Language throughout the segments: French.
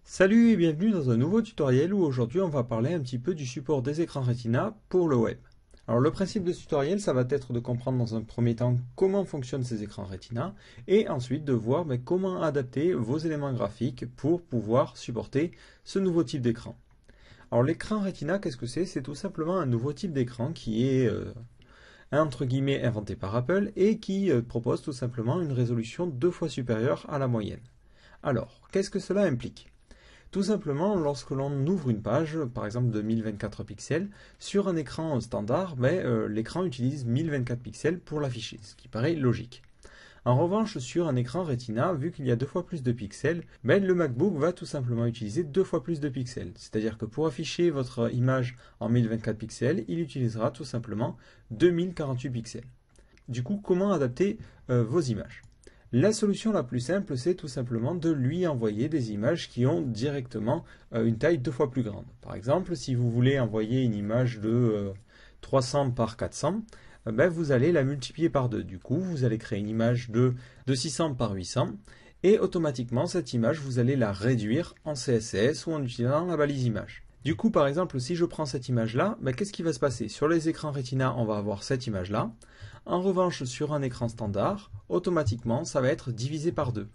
Salut et bienvenue dans un nouveau tutoriel où aujourd'hui on va parler un petit peu du support des écrans Retina pour le web. Alors le principe de ce tutoriel, ça va être de comprendre dans un premier temps comment fonctionnent ces écrans Retina et ensuite de voir comment adapter vos éléments graphiques pour pouvoir supporter ce nouveau type d'écran. Alors l'écran Retina, qu'est-ce que c'est? C'est tout simplement un nouveau type d'écran qui est entre guillemets inventé par Apple et qui propose tout simplement une résolution 2 fois supérieure à la moyenne. Alors, qu'est-ce que cela implique? Tout simplement, lorsque l'on ouvre une page, par exemple de 1024 pixels, sur un écran standard, l'écran utilise 1024 pixels pour l'afficher, ce qui paraît logique. En revanche, sur un écran Retina, vu qu'il y a 2 fois plus de pixels, le MacBook va tout simplement utiliser 2 fois plus de pixels. C'est-à-dire que pour afficher votre image en 1024 pixels, il utilisera tout simplement 2048 pixels. Du coup, comment adapter vos images? La solution la plus simple, c'est tout simplement de lui envoyer des images qui ont directement une taille 2 fois plus grande. Par exemple, si vous voulez envoyer une image de 300 par 400, vous allez la multiplier par 2. Du coup, vous allez créer une image de 600 par 800 et automatiquement, cette image, vous allez la réduire en CSS ou en utilisant la balise image. Du coup, par exemple, si je prends cette image-là, qu'est-ce qui va se passer? Sur les écrans Retina, on va avoir cette image-là. En revanche, sur un écran standard, automatiquement, ça va être divisé par 2.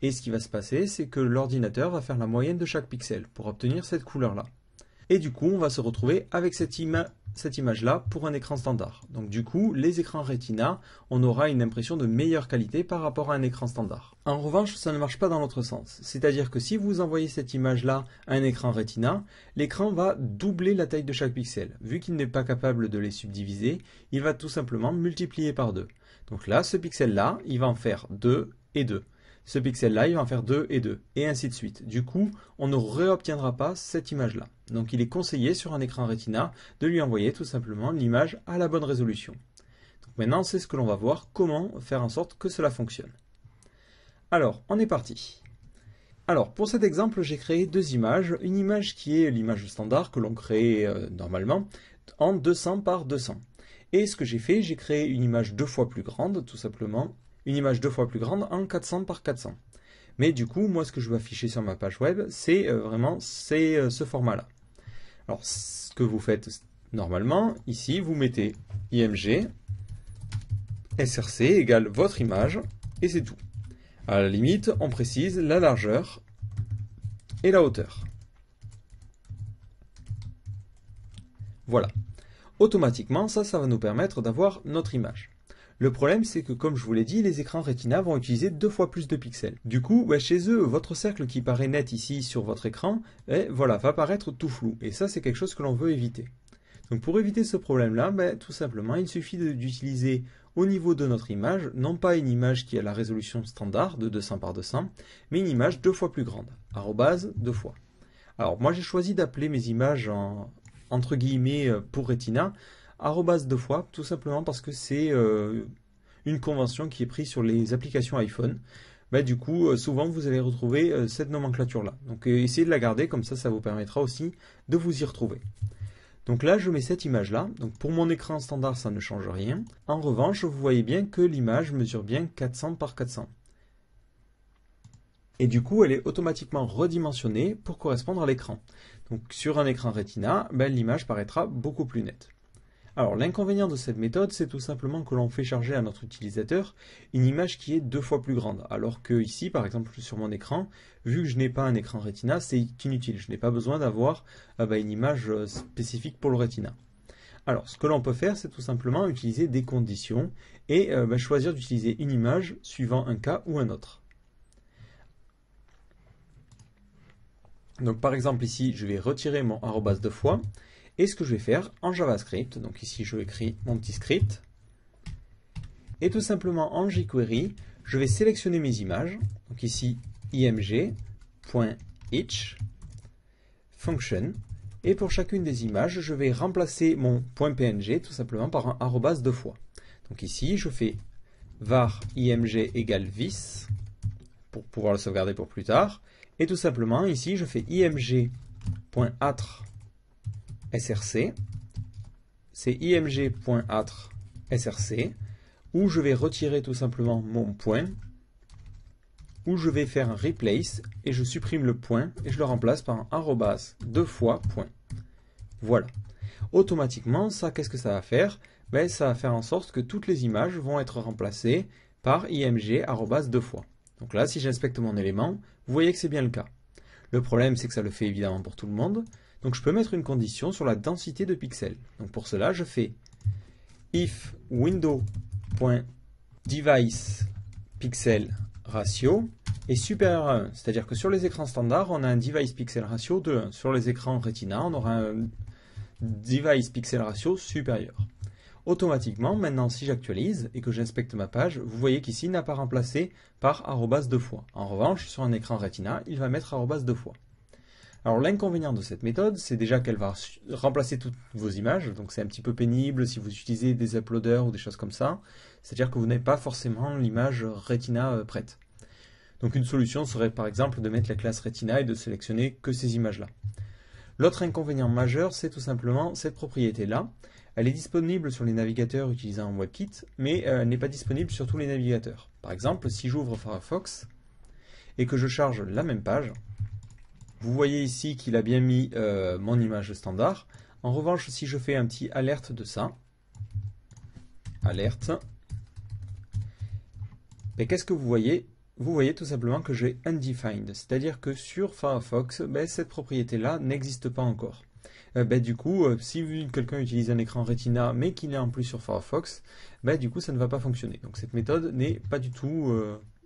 Et ce qui va se passer, c'est que l'ordinateur va faire la moyenne de chaque pixel pour obtenir cette couleur-là. Et du coup, on va se retrouver avec cette image-là pour un écran standard. Donc du coup, les écrans Retina, on aura une impression de meilleure qualité par rapport à un écran standard. En revanche, ça ne marche pas dans l'autre sens. C'est-à-dire que si vous envoyez cette image-là à un écran Retina, l'écran va doubler la taille de chaque pixel. Vu qu'il n'est pas capable de les subdiviser, il va tout simplement multiplier par 2. Donc là, ce pixel-là, il va en faire 2 et 2. Ce pixel-là, il va en faire 2 et 2, et ainsi de suite. Du coup, on ne réobtiendra pas cette image-là. Donc il est conseillé sur un écran Retina de lui envoyer tout simplement l'image à la bonne résolution. Donc maintenant, c'est ce que l'on va voir, comment faire en sorte que cela fonctionne. Alors, on est parti. Alors, pour cet exemple, j'ai créé deux images. Une image qui est l'image standard que l'on crée normalement en 200 par 200. Et ce que j'ai fait, j'ai créé une image 2 fois plus grande, tout simplement. Une image 2 fois plus grande en 400 par 400. Mais du coup, moi, ce que je veux afficher sur ma page web, c'est vraiment ce format-là. Alors, ce que vous faites normalement, ici, vous mettez img src égale votre image, et c'est tout. À la limite, on précise la largeur et la hauteur. Voilà. Automatiquement, ça va nous permettre d'avoir notre image. Le problème, c'est que comme je vous l'ai dit, les écrans Retina vont utiliser 2 fois plus de pixels. Du coup, chez eux, votre cercle qui paraît net ici sur votre écran, va paraître tout flou. Et ça, c'est quelque chose que l'on veut éviter. Donc pour éviter ce problème-là, tout simplement, il suffit d'utiliser au niveau de notre image, non pas une image qui a la résolution standard de 200 par 200, mais une image 2 fois plus grande, arrobase 2 fois. Alors moi j'ai choisi d'appeler mes images entre guillemets pour Retina, arrobase 2 fois, tout simplement parce que c'est une convention qui est prise sur les applications iPhone. Du coup, souvent vous allez retrouver cette nomenclature-là. Donc essayez de la garder, comme ça vous permettra aussi de vous y retrouver. Donc là, je mets cette image-là. Donc pour mon écran standard, ça ne change rien. En revanche, vous voyez bien que l'image mesure bien 400 par 400. Et du coup, elle est automatiquement redimensionnée pour correspondre à l'écran. Donc sur un écran Retina, l'image paraîtra beaucoup plus nette. Alors l'inconvénient de cette méthode, c'est tout simplement que l'on fait charger à notre utilisateur une image qui est 2 fois plus grande. Alors que ici, par exemple sur mon écran, vu que je n'ai pas un écran Retina, c'est inutile. Je n'ai pas besoin d'avoir une image spécifique pour le Retina. Alors ce que l'on peut faire, c'est tout simplement utiliser des conditions et choisir d'utiliser une image suivant un cas ou un autre. Donc par exemple ici, je vais retirer mon arrobase 2 fois. Et ce que je vais faire en JavaScript, donc ici je écris mon petit script, et tout simplement en jQuery, je vais sélectionner mes images, donc ici img.each function, et pour chacune des images, je vais remplacer mon .png tout simplement par un arrobase 2 fois. Donc ici, je fais var img égale this, pour pouvoir le sauvegarder pour plus tard, et tout simplement ici, je fais img.atr src, c'est img.atr src, où je vais retirer tout simplement mon point, où je vais faire un replace et je supprime le point et je le remplace par un arrobas 2 fois point. Voilà. Automatiquement, ça, qu'est-ce que ça va faire? Ben, ça va faire en sorte que toutes les images vont être remplacées par img arrobas 2 fois. Donc là, si j'inspecte mon élément, vous voyez que c'est bien le cas. Le problème, c'est que ça le fait évidemment pour tout le monde. Donc je peux mettre une condition sur la densité de pixels. Donc pour cela, je fais if window.device pixel ratio est supérieur à 1. C'est-à-dire que sur les écrans standards, on a un device pixel ratio de 1. Sur les écrans Retina, on aura un device pixel ratio supérieur. Automatiquement, maintenant, si j'actualise et que j'inspecte ma page, vous voyez qu'ici, il n'a pas remplacé par arrobas 2 fois. En revanche, sur un écran Retina, il va mettre arrobas 2 fois. Alors l'inconvénient de cette méthode, c'est déjà qu'elle va remplacer toutes vos images, donc c'est un petit peu pénible si vous utilisez des uploaders ou des choses comme ça, c'est-à-dire que vous n'avez pas forcément l'image Retina prête. Donc une solution serait par exemple de mettre la classe Retina et de sélectionner que ces images-là. L'autre inconvénient majeur, c'est tout simplement cette propriété-là. Elle est disponible sur les navigateurs utilisant WebKit, mais elle n'est pas disponible sur tous les navigateurs. Par exemple, si j'ouvre Firefox et que je charge la même page, vous voyez ici qu'il a bien mis mon image standard. En revanche, si je fais un petit alerte de ça, alerte, et qu'est-ce que vous voyez? Vous voyez tout simplement que j'ai undefined, c'est-à-dire que sur Firefox, cette propriété-là n'existe pas encore. Du coup, si quelqu'un utilise un écran Retina mais qu'il est en plus sur Firefox, du coup ça ne va pas fonctionner. Donc cette méthode n'est pas du tout,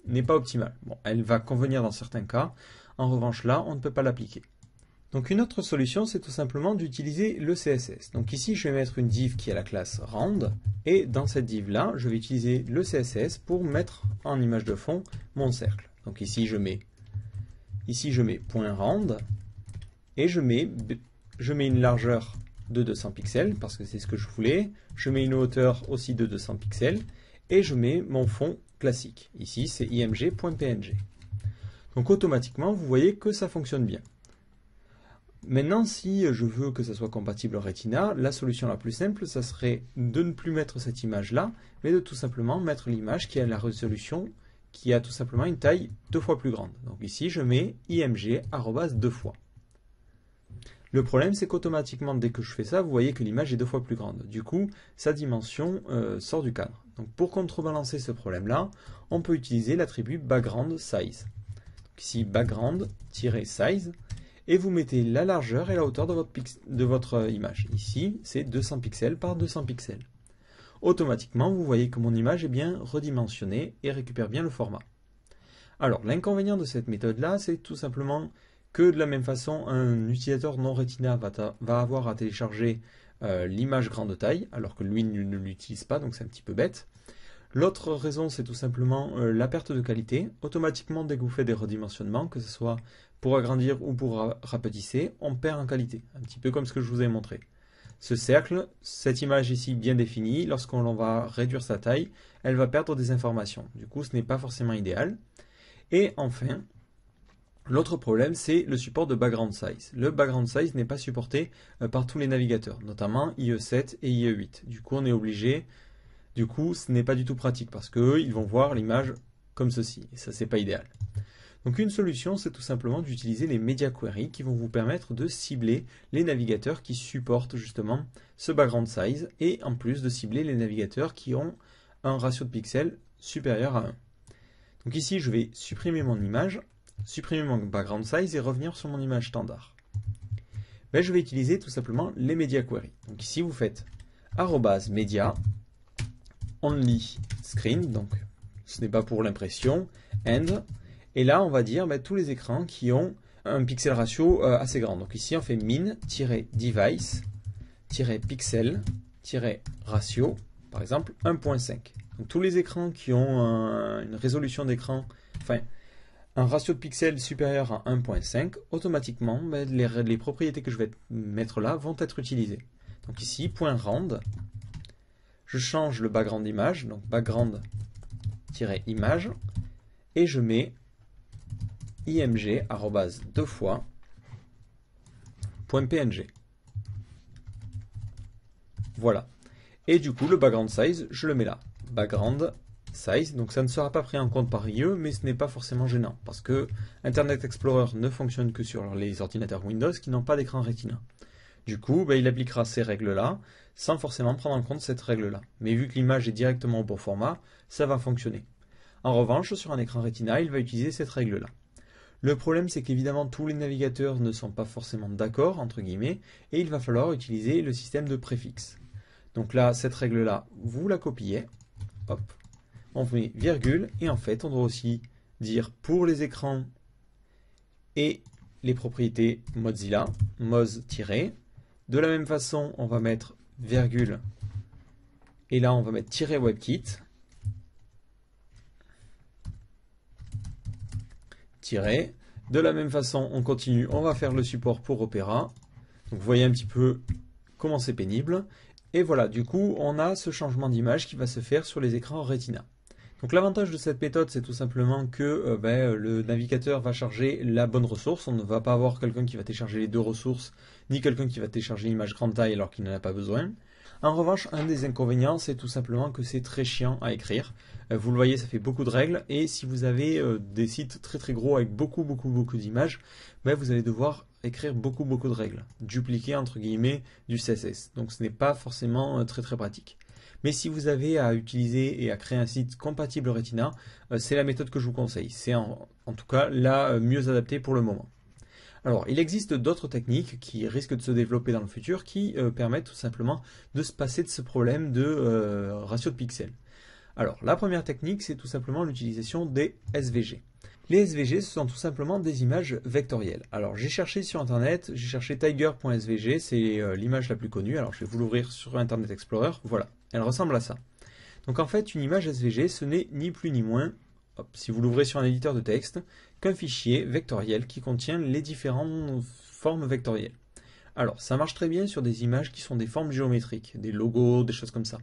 n'est pas optimale. Bon, elle va convenir dans certains cas. En revanche là, on ne peut pas l'appliquer. Donc une autre solution, c'est tout simplement d'utiliser le CSS. Donc ici, je vais mettre une div qui a la classe round, et dans cette div-là, je vais utiliser le CSS pour mettre en image de fond mon cercle. Donc ici, je mets .round, et je mets une largeur de 200 pixels, parce que c'est ce que je voulais. Je mets une hauteur aussi de 200 pixels, et je mets mon fond classique. Ici, c'est img.png. Donc automatiquement, vous voyez que ça fonctionne bien. Maintenant, si je veux que ça soit compatible Retina, la solution la plus simple, ça serait de ne plus mettre cette image-là, mais de tout simplement mettre l'image qui a la résolution, qui a tout simplement une taille 2 fois plus grande. Donc ici, je mets img arrobas 2 fois. Le problème, c'est qu'automatiquement, dès que je fais ça, vous voyez que l'image est 2 fois plus grande. Du coup, sa dimension sort du cadre. Donc pour contrebalancer ce problème-là, on peut utiliser l'attribut background size. Donc ici, background-size, et vous mettez la largeur et la hauteur de votre image. Ici, c'est 200 pixels par 200 pixels. Automatiquement, vous voyez que mon image est bien redimensionnée et récupère bien le format. Alors, l'inconvénient de cette méthode-là, c'est tout simplement que de la même façon, un utilisateur non Retina va avoir à télécharger l'image grande taille, alors que lui ne l'utilise pas, donc c'est un petit peu bête. L'autre raison, c'est tout simplement la perte de qualité. Automatiquement, dès que vous faites des redimensionnements, que ce soit pour agrandir ou pour rapetisser, on perd en qualité. Un petit peu comme ce que je vous ai montré. Ce cercle, cette image ici bien définie, lorsqu'on va réduire sa taille, elle va perdre des informations. Du coup, ce n'est pas forcément idéal. Et enfin, l'autre problème, c'est le support de background size. Le background size n'est pas supporté par tous les navigateurs, notamment IE7 et IE8. Du coup, on est obligé... Du coup, ce n'est pas du tout pratique parce qu'eux, ils vont voir l'image comme ceci. Et ça, c'est pas idéal. Donc une solution, c'est tout simplement d'utiliser les media queries qui vont vous permettre de cibler les navigateurs qui supportent justement ce background size et en plus de cibler les navigateurs qui ont un ratio de pixels supérieur à 1. Donc ici, je vais supprimer mon image, supprimer mon background size et revenir sur mon image standard. Je vais utiliser tout simplement les media queries. Donc ici, vous faites @media only screen, donc ce n'est pas pour l'impression, and, et là on va dire tous les écrans qui ont un pixel ratio assez grand. Donc ici on fait min-device-pixel-ratio, par exemple 1.5. Donc tous les écrans qui ont une résolution d'écran, enfin un ratio de pixels supérieur à 1.5, automatiquement les propriétés que je vais mettre là vont être utilisées. Donc ici, .rand, je change le background image, donc background-image, et je mets img arrobas 2 fois .png. Voilà. Et du coup, le background size, je le mets là. Background size, donc ça ne sera pas pris en compte par IE, mais ce n'est pas forcément gênant, parce que Internet Explorer ne fonctionne que sur les ordinateurs Windows qui n'ont pas d'écran Retina. Du coup, il appliquera ces règles-là, sans forcément prendre en compte cette règle-là. Mais vu que l'image est directement au bon format, ça va fonctionner. En revanche, sur un écran Retina, il va utiliser cette règle-là. Le problème, c'est qu'évidemment, tous les navigateurs ne sont pas forcément d'accord, entre guillemets, et il va falloir utiliser le système de préfixe. Donc là, cette règle-là, vous la copiez, hop, on met virgule, et en fait, on doit aussi dire pour les écrans et les propriétés Mozilla, moz-. De la même façon, on va mettre virgule, et là, on va mettre -WebKit, de la même façon, on continue, on va faire le support pour Opera. Donc vous voyez un petit peu comment c'est pénible. Et voilà, du coup, on a ce changement d'image qui va se faire sur les écrans Retina. Donc l'avantage de cette méthode, c'est tout simplement que le navigateur va charger la bonne ressource. On ne va pas avoir quelqu'un qui va télécharger les deux ressources, ni quelqu'un qui va télécharger l'image grande taille alors qu'il n'en a pas besoin. En revanche, un des inconvénients, c'est tout simplement que c'est très chiant à écrire. Vous le voyez, ça fait beaucoup de règles, et si vous avez des sites très très gros avec beaucoup d'images, vous allez devoir écrire beaucoup de règles, dupliquer entre guillemets du CSS. Donc ce n'est pas forcément très pratique. Mais si vous avez à utiliser et à créer un site compatible Retina, c'est la méthode que je vous conseille. C'est en tout cas la mieux adaptée pour le moment. Alors, il existe d'autres techniques qui risquent de se développer dans le futur qui permettent tout simplement de se passer de ce problème de ratio de pixels. Alors, la première technique, c'est tout simplement l'utilisation des SVG. Les SVG, ce sont tout simplement des images vectorielles. Alors, j'ai cherché sur Internet, j'ai cherché tiger.svg, c'est l'image la plus connue. Alors, je vais vous l'ouvrir sur Internet Explorer. Voilà, elle ressemble à ça. Donc, en fait, une image SVG, ce n'est ni plus ni moins, si vous l'ouvrez sur un éditeur de texte, qu'un fichier vectoriel qui contient les différentes formes vectorielles. Alors, ça marche très bien sur des images qui sont des formes géométriques, des logos, des choses comme ça,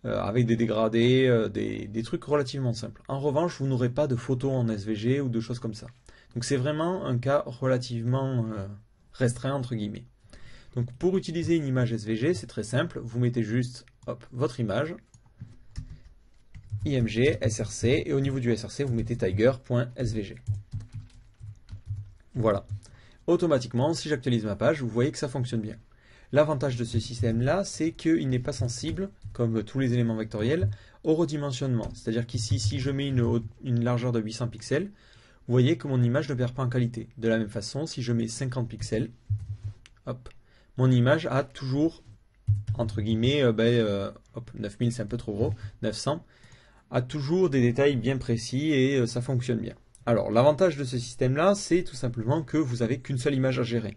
avec des dégradés, des trucs relativement simples. En revanche, vous n'aurez pas de photos en SVG ou de choses comme ça. Donc c'est vraiment un cas relativement restreint, entre guillemets. Donc pour utiliser une image SVG, c'est très simple, vous mettez juste votre image, IMG, SRC, et au niveau du SRC, vous mettez tiger.svg. Voilà. Automatiquement, si j'actualise ma page, vous voyez que ça fonctionne bien. L'avantage de ce système-là, c'est qu'il n'est pas sensible, comme tous les éléments vectoriels, au redimensionnement. C'est-à-dire qu'ici, si je mets une largeur de 800 pixels, vous voyez que mon image ne perd pas en qualité. De la même façon, si je mets 50 pixels, mon image a toujours, entre guillemets, 9000 c'est un peu trop gros, 900, a toujours des détails bien précis et ça fonctionne bien. Alors, l'avantage de ce système-là, c'est tout simplement que vous n'avez qu'une seule image à gérer.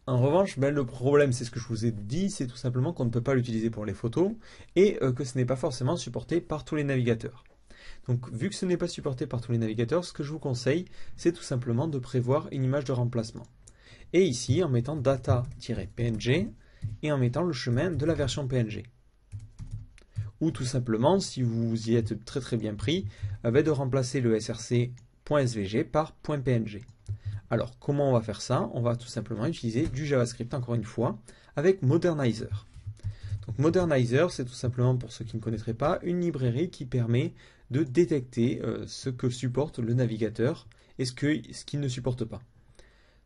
En revanche, le problème, c'est ce que je vous ai dit, c'est tout simplement qu'on ne peut pas l'utiliser pour les photos et que ce n'est pas forcément supporté par tous les navigateurs. Donc, vu que ce n'est pas supporté par tous les navigateurs, ce que je vous conseille, c'est tout simplement de prévoir une image de remplacement. Et ici, en mettant data-png et en mettant le chemin de la version PNG. Ou tout simplement, si vous y êtes très bien pris, de remplacer le src.svg par .png. Alors, comment on va faire ça? On va tout simplement utiliser du JavaScript, encore une fois, avec Modernizer. Donc, Modernizer, c'est tout simplement, pour ceux qui ne connaîtraient pas, une librairie qui permet de détecter ce que supporte le navigateur et ce qu'il ne supporte pas.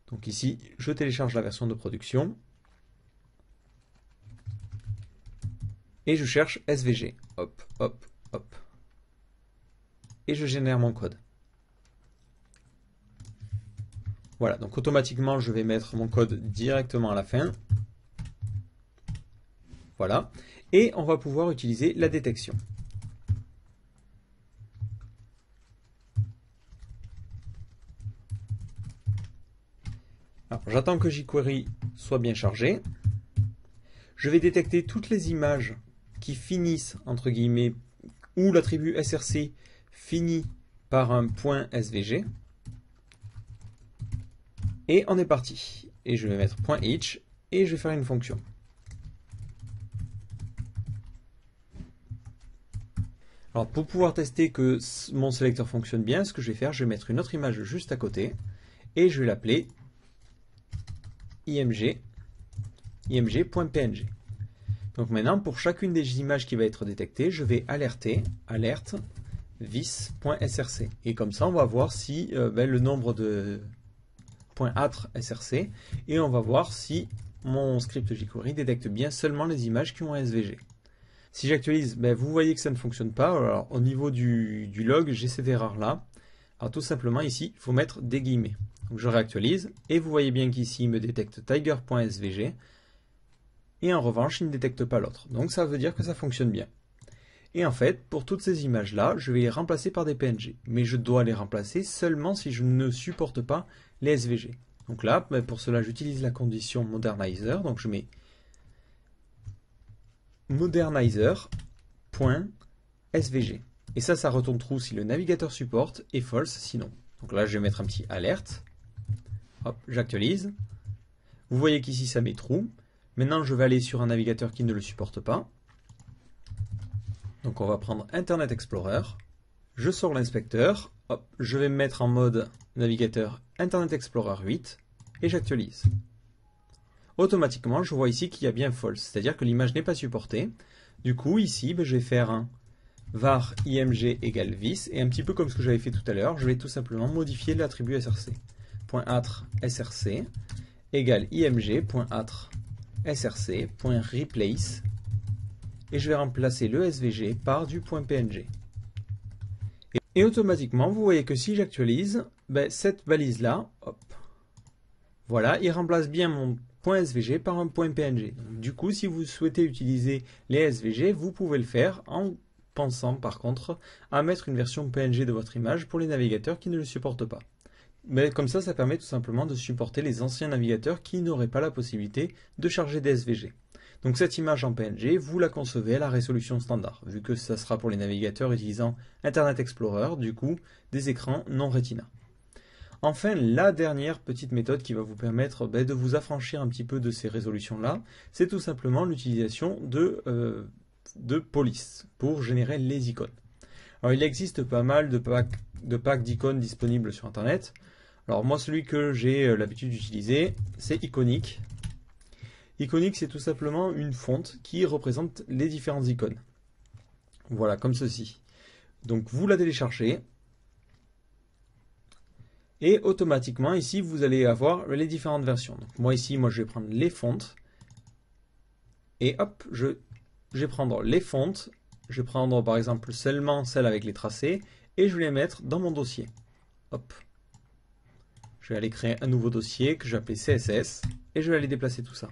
Donc ici, je télécharge la version de production et je cherche SVG. Hop. Et je génère mon code. Voilà, donc automatiquement, je vais mettre mon code directement à la fin. Voilà. Et on va pouvoir utiliser la détection. Alors, j'attends que jQuery soit bien chargé. Je vais détecter toutes les images qui finissent, entre guillemets, où l'attribut src finit par un point svg. Et on est parti. Et je vais mettre .each et je vais faire une fonction. Alors pour pouvoir tester que mon sélecteur fonctionne bien, ce que je vais faire, je vais mettre une autre image juste à côté et je vais l'appeler img.png. Donc maintenant, pour chacune des images qui va être détectée, je vais alerter, alerte, vis.src. Et comme ça, on va voir si le nombre de .atr.src, et on va voir si mon script jQuery détecte bien seulement les images qui ont un SVG. Si j'actualise, vous voyez que ça ne fonctionne pas. Alors, au niveau du log, j'ai cette erreur-là. Alors tout simplement, ici, il faut mettre des guillemets. Donc je réactualise, et vous voyez bien qu'ici, il me détecte tiger.svg, et en revanche, il ne détecte pas l'autre. Donc ça veut dire que ça fonctionne bien. Et en fait, pour toutes ces images-là, je vais les remplacer par des PNG. Mais je dois les remplacer seulement si je ne supporte pas les SVG. Donc là, pour cela, j'utilise la condition modernizer. Donc je mets modernizer.svg. Et ça retourne true si le navigateur supporte et false sinon. Donc là, je vais mettre un petit alerte. Hop, j'actualise. Vous voyez qu'ici, ça met true. Maintenant, je vais aller sur un navigateur qui ne le supporte pas. Donc on va prendre Internet Explorer. Je sors l'inspecteur. Hop, je vais me mettre en mode navigateur Internet Explorer 8 et j'actualise. Automatiquement, je vois ici qu'il y a bien false, c'est-à-dire que l'image n'est pas supportée. Du coup, ici, je vais faire un var img égale vis, et un petit peu comme ce que j'avais fait tout à l'heure, je vais tout simplement modifier l'attribut src. .atr src égale img.atr.src.replace, et je vais remplacer le SVG par du .png. Et automatiquement, vous voyez que si j'actualise, cette balise-là, hop, voilà, il remplace bien mon .svg par un .png. Donc, du coup, si vous souhaitez utiliser les SVG, vous pouvez le faire en pensant par contre à mettre une version PNG de votre image pour les navigateurs qui ne le supportent pas. Mais comme ça permet tout simplement de supporter les anciens navigateurs qui n'auraient pas la possibilité de charger des SVG. Donc cette image en PNG, vous la concevez à la résolution standard, vu que ça sera pour les navigateurs utilisant Internet Explorer, du coup, des écrans non Retina. Enfin, la dernière petite méthode qui va vous permettre de vous affranchir un petit peu de ces résolutions-là, c'est tout simplement l'utilisation de police pour générer les icônes. Alors il existe pas mal de packs d'icônes disponibles sur Internet. Alors moi, celui que j'ai l'habitude d'utiliser, c'est Iconic. Iconic, c'est tout simplement une fonte qui représente les différentes icônes. Voilà, comme ceci. Donc vous la téléchargez. Et automatiquement, ici, vous allez avoir les différentes versions. Donc moi, ici, je vais prendre les fontes. Et hop, je vais prendre les fontes. Je vais prendre, par exemple, seulement celles avec les tracés. Et je vais les mettre dans mon dossier. Hop. Je vais aller créer un nouveau dossier que je vais appeler CSS. Et je vais aller déplacer tout ça.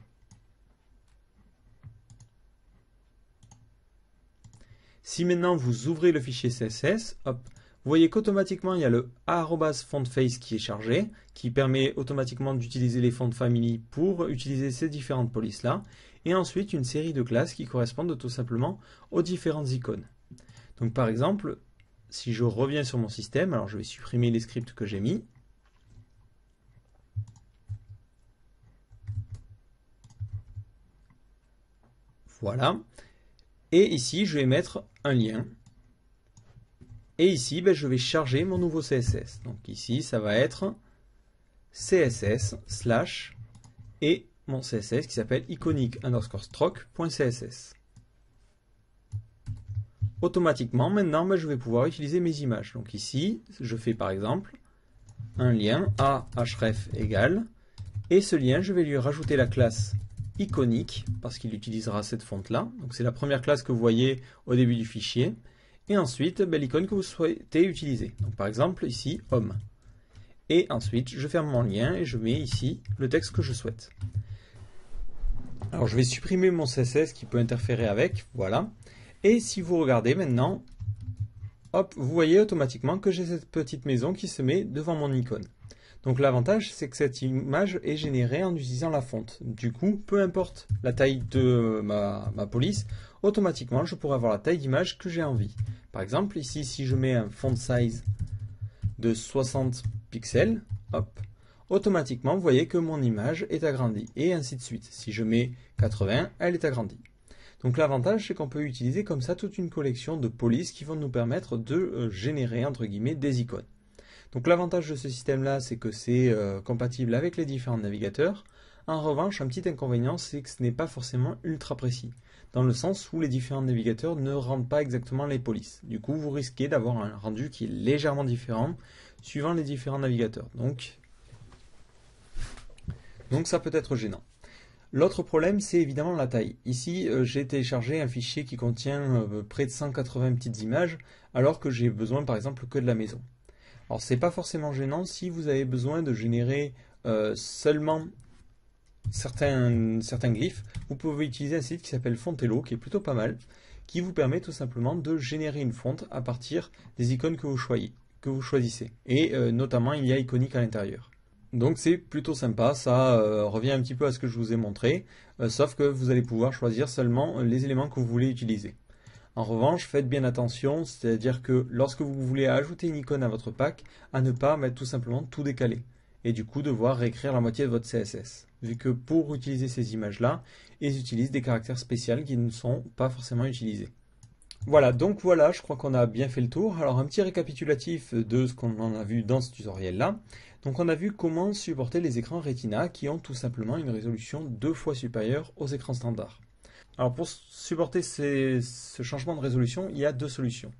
Si maintenant vous ouvrez le fichier CSS, hop, vous voyez qu'automatiquement il y a le @fontface qui est chargé, qui permet automatiquement d'utiliser les fonts family pour utiliser ces différentes polices là, et ensuite une série de classes qui correspondent tout simplement aux différentes icônes. Donc par exemple, si je reviens sur mon système, alors je vais supprimer les scripts que j'ai mis. Voilà. Et ici, je vais mettre un lien. Et ici, je vais charger mon nouveau CSS. Donc ici, ça va être CSS/ et mon CSS qui s'appelle iconic_stroke.css. Automatiquement, maintenant, je vais pouvoir utiliser mes images. Donc ici, je fais par exemple un lien à href égale. Et ce lien, je vais lui rajouter la classe iconique, parce qu'il utilisera cette fonte-là. Donc c'est la première classe que vous voyez au début du fichier. Et ensuite, l'icône que vous souhaitez utiliser. Donc par exemple, ici, homme. Et ensuite, je ferme mon lien et je mets ici le texte que je souhaite. Alors je vais supprimer mon CSS qui peut interférer avec, voilà. Et si vous regardez maintenant, hop, vous voyez automatiquement que j'ai cette petite maison qui se met devant mon icône. Donc l'avantage, c'est que cette image est générée en utilisant la fonte. Du coup, peu importe la taille de ma police, automatiquement, je pourrai avoir la taille d'image que j'ai envie. Par exemple, ici, si je mets un font size de 60 pixels, hop, automatiquement, vous voyez que mon image est agrandie, et ainsi de suite. Si je mets 80, elle est agrandie. Donc l'avantage, c'est qu'on peut utiliser comme ça toute une collection de polices qui vont nous permettre de générer, entre guillemets, des icônes. Donc l'avantage de ce système-là, c'est que c'est compatible avec les différents navigateurs. En revanche, un petit inconvénient, c'est que ce n'est pas forcément ultra précis, dans le sens où les différents navigateurs ne rendent pas exactement les polices. Du coup, vous risquez d'avoir un rendu qui est légèrement différent suivant les différents navigateurs. Donc ça peut être gênant. L'autre problème, c'est évidemment la taille. Ici, j'ai téléchargé un fichier qui contient près de 180 petites images, alors que j'ai besoin par exemple que de la maison. Alors c'est pas forcément gênant si vous avez besoin de générer seulement certains glyphes. Vous pouvez utiliser un site qui s'appelle Fontello, qui est plutôt pas mal, qui vous permet tout simplement de générer une fonte à partir des icônes que vous choisissez. Et notamment, il y a iconique à l'intérieur. Donc c'est plutôt sympa, ça revient un petit peu à ce que je vous ai montré, sauf que vous allez pouvoir choisir seulement les éléments que vous voulez utiliser. En revanche, faites bien attention, c'est-à-dire que lorsque vous voulez ajouter une icône à votre pack, à ne pas mettre tout simplement tout décalé, et du coup devoir réécrire la moitié de votre CSS, vu que pour utiliser ces images-là, ils utilisent des caractères spéciaux qui ne sont pas forcément utilisés. Voilà, donc voilà, je crois qu'on a bien fait le tour. Alors un petit récapitulatif de ce qu'on en a vu dans ce tutoriel-là. Donc on a vu comment supporter les écrans Retina qui ont tout simplement une résolution 2 fois supérieure aux écrans standards. Alors pour supporter ce changement de résolution, il y a deux solutions.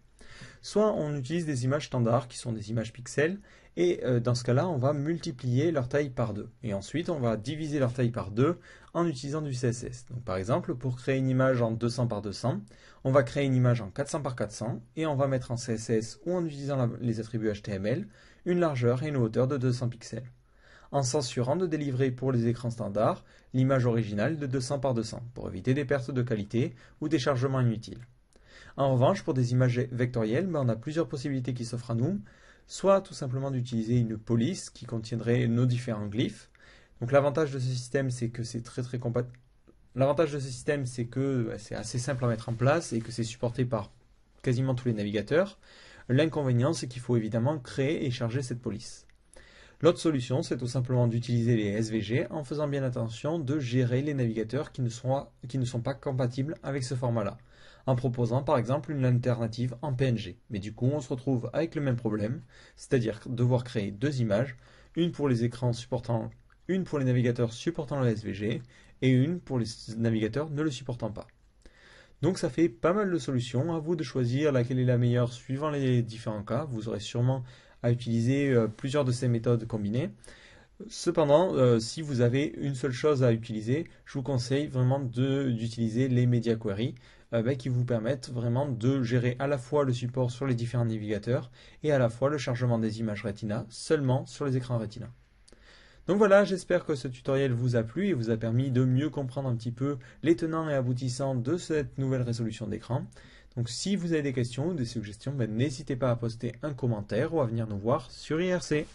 Soit on utilise des images standards qui sont des images pixels et dans ce cas-là on va multiplier leur taille par 2 et ensuite on va diviser leur taille par 2 en utilisant du CSS. Donc par exemple pour créer une image en 200 par 200 on va créer une image en 400 par 400 et on va mettre en CSS ou en utilisant les attributs HTML une largeur et une hauteur de 200 pixels en s'assurant de délivrer pour les écrans standards l'image originale de 200 par 200 pour éviter des pertes de qualité ou des chargements inutiles. En revanche, pour des images vectorielles, on a plusieurs possibilités qui s'offrent à nous. Soit tout simplement d'utiliser une police qui contiendrait nos différents glyphes. Donc l'avantage de ce système, c'est que c'est très compatible. L'avantage de ce système, c'est que c'est assez simple à mettre en place et que c'est supporté par quasiment tous les navigateurs. L'inconvénient, c'est qu'il faut évidemment créer et charger cette police. L'autre solution, c'est tout simplement d'utiliser les SVG en faisant bien attention de gérer les navigateurs qui ne sont pas compatibles avec ce format-là, en proposant par exemple une alternative en PNG. Mais du coup, on se retrouve avec le même problème, c'est-à-dire devoir créer deux images, une pour les navigateurs supportant le SVG et une pour les navigateurs ne le supportant pas. Donc ça fait pas mal de solutions, à vous de choisir laquelle est la meilleure suivant les différents cas. Vous aurez sûrement à utiliser plusieurs de ces méthodes combinées. Cependant, si vous avez une seule chose à utiliser, je vous conseille vraiment d'utiliser les Media Query qui vous permettent vraiment de gérer à la fois le support sur les différents navigateurs et à la fois le chargement des images Retina seulement sur les écrans Retina. Donc voilà, j'espère que ce tutoriel vous a plu et vous a permis de mieux comprendre un petit peu les tenants et aboutissants de cette nouvelle résolution d'écran. Donc si vous avez des questions ou des suggestions, n'hésitez pas à poster un commentaire ou à venir nous voir sur IRC.